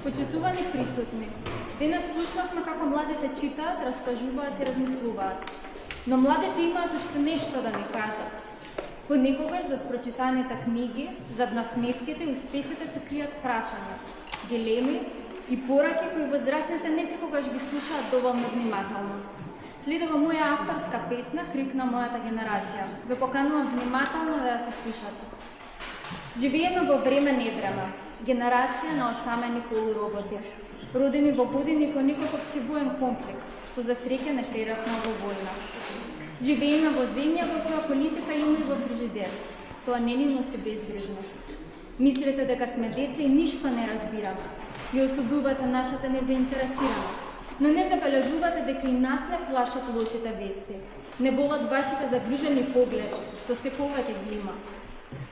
Почитувани присутни, денес слушнавме како младите читаат, раскажуваат и размислуваат. Но младите имаат уште нешто да ни кажат. Понекогаш зад прочитаните книги, зад насмевките и успесите се кријат прашања, дилеми и пораки кои возрастните не секогаш ги слушаат доволно внимателно. Следува моја авторска песна "Крик на мојата генерација". Ве поканувам внимателно да ја се слушате. Живееме во време недрема, генерација на осамени полуроботи, родени во години кој никаков си воен конфликт, што за среќа не прераснал во војна. Живееме во земја во која политика има и во фрижидер. Тоа не ни носи безгрижност. Мислите дека сме деца и ништо не разбираме. Ја осудувате нашата незаинтересираност, но не забележувате дека и нас не плашат лошите вести. Не болат вашите загрижени погледи, што се повеќе ги има.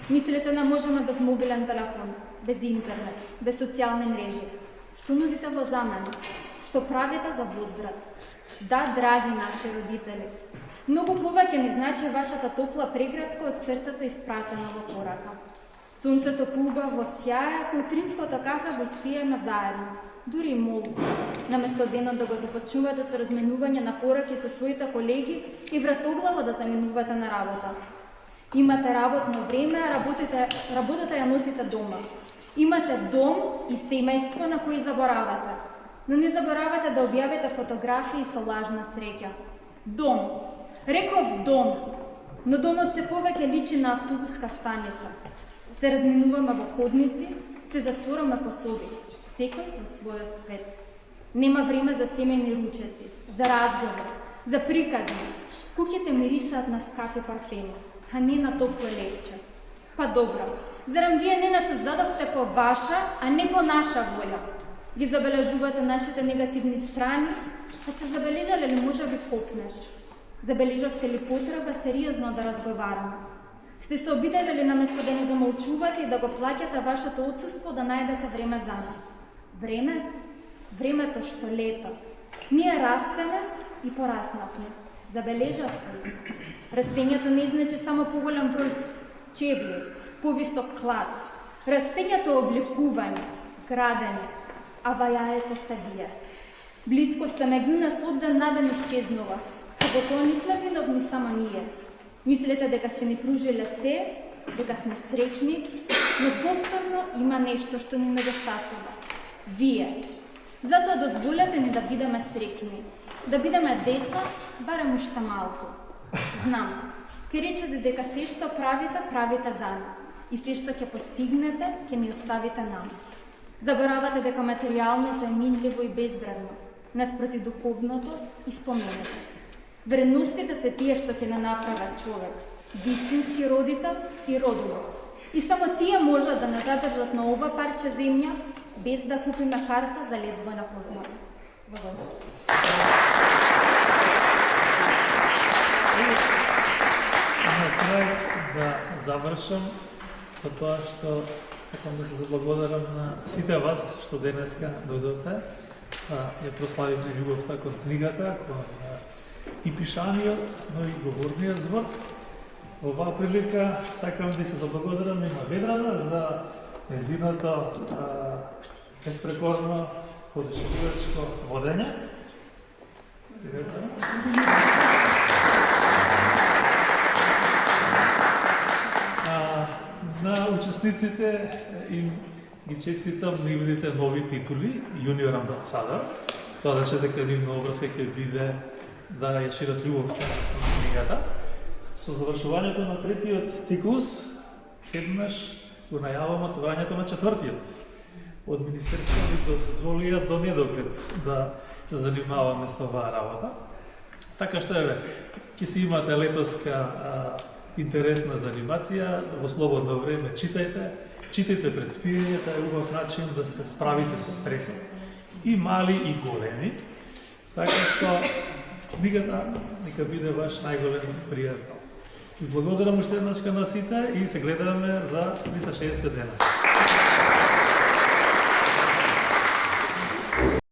Мислите да можеме без мобилен телефон, без интернет, без социјални мрежи. Што нудите во замена? Што правите за возврат? Да, драги наши родители, многу повеќе ни значи вашата топла прегратка од срцето испратена во порака. Сонцето пуба во сјаја, кој утринското кафе го испиеме заедно, дури и молку. Наместо денот да го започнувате со разменување на пораки со своите колеги и вратоглаво да заминувате на работа. Имате работно време, а работата ја носите дома. Имате дом и семејство на кои заборавате, но не заборавате да објавите фотографии со лажна среќа. Дом. Реков дом, но домот се повеќе личи на автобуска станица. Се разминуваме во ходници, се затвораме по соби, секој во својот свет. Нема време за семејни ручеци, за разговор, за приказни. Куќите мирисаат на скапи парфеми, а не на топло лепче. Па добро, зарем вие не нас создадовте по ваша, а не по наша волја? Ги забележувате нашите негативни страни, а сте забележале ли можеби копнеш? Забележавте ли потреба сериозно да разговараме? Сте се обидели ли наместо да не замолчувате и да го плаќате вашето отсуство да најдете време за нас? Време? Времето што лета. Ние растеме и пораснавме. Забележавте ли? Растењето не значи само поголем број чевли, повисок клас. Растењето обликување, градење, а вајаете сте вие. Блиско сте меѓу нас од ден на ден исчезнува, а за тоа не сме виновни само ние. Мислите дека сте ни пружиле се, дека сме среќни, но повторно има нешто што ни недостасува. Вие. Затоа дозволете ни да бидеме среќни, да бидеме деца, барем уште малку. Знам, ке речете дека се што правите, правите за нас. И се што ќе постигнете, ќе ни оставите нам. Заборавате дека материјалното е минливо и безвредно, наспроти духовното и споменето. Вредностите се тие што ќе не направат човек, вистински родител и родолог. И само тие можат да не задржат на ова парче земја, без да купиме карта за ледво напознато. Благодарам. На крај да завршам со тоа што сакам да се заблагодарам на сите вас што денеска дојдовте. Ја прославивме љубовта кон книгата, кон и пишаниот, но и говорниот збор. Во оваа прилика сакам да се заблагодарам и на Ведрана за нејзиното безпрекорно подушевувачко водење. На учесниците им ги честитам нивните нови титули, јуниор амбасадор. Тоа значи дека нивна обврска ќе биде да ја шират љубовта на книгата. Со завршувањето на третиот циклус, еднаш го најавам отворањето на четвртиот. Од Министерството ни дозволија до недоглед да се занимаваме со оваа работа. Така што еве, ќе си имате летоска интересна занимација, во слободно време читајте пред спиењето, е убав начин да се справите со стресот. И мали и големи. Така што книгата нека биде ваш најголем пријател. И благодарам уште еднаш на сите и се гледаме за 365 дена.